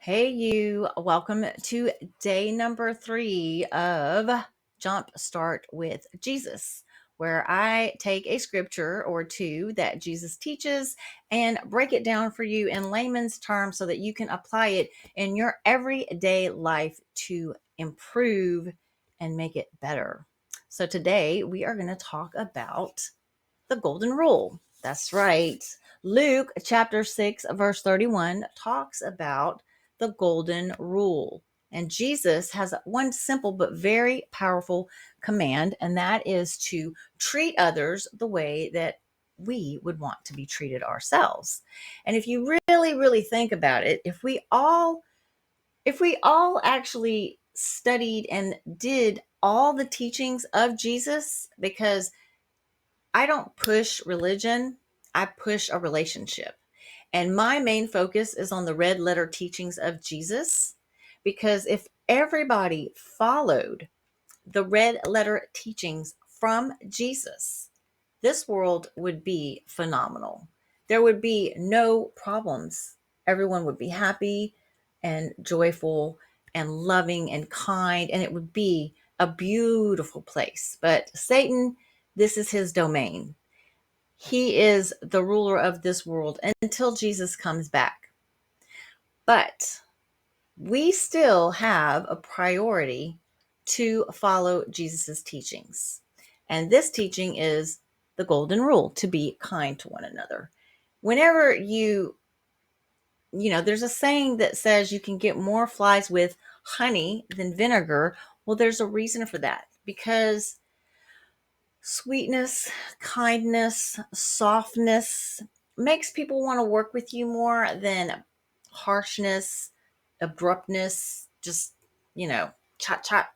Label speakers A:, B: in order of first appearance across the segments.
A: Hey, you. Welcome to day number 3 of Jumpstart with Jesus, where I take a scripture or two that Jesus teaches and break it down for you in layman's terms so that you can apply it in your everyday life to improve and make it better. So today we are going to talk about the golden rule. That's right. Luke chapter 6, verse 31 talks about the golden rule. And Jesus has one simple but very powerful command, and that is to treat others the way that we would want to be treated ourselves. And if you really think about it, if we all actually studied and did all the teachings of Jesus, because I don't push religion, I push a relationship. And my main focus is on the red letter teachings of Jesus, because if everybody followed the red letter teachings from Jesus, this world would be phenomenal. There would be no problems. Everyone would be happy and joyful and loving and kind, and it would be a beautiful place. But Satan, this is his domain. He is the ruler of this world until Jesus comes back. But we still have a priority to follow Jesus's teachings. And this teaching is the golden rule, to be kind to one another. Whenever there's a saying that says you can get more flies with honey than vinegar. Well, there's a reason for that, because sweetness, kindness, softness makes people want to work with you more than harshness, abruptness, just, chop chop.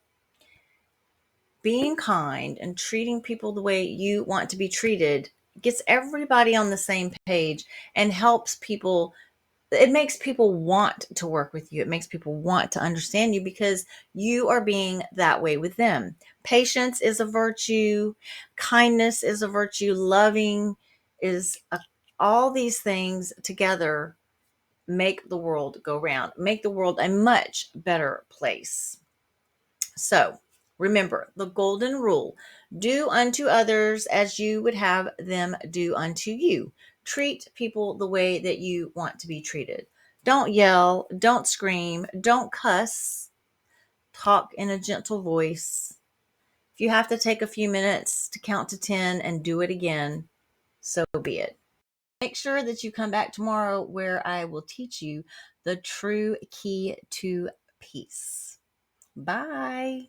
A: Being kind and treating people the way you want to be treated gets everybody on the same page and helps people. It makes people want to work with you. It makes people want to understand you because you are being that way with them. Patience is a virtue. Kindness is a virtue. Loving is all these things together make the world go round, make the world a much better place. So remember the golden rule: do unto others as you would have them do unto you. Treat people the way that you want to be treated. Don't yell, don't scream, don't cuss. Talk in a gentle voice. If you have to take a few minutes to count to 10 and do it again, so be it. Make sure that you come back tomorrow, where I will teach you the true key to peace. Bye.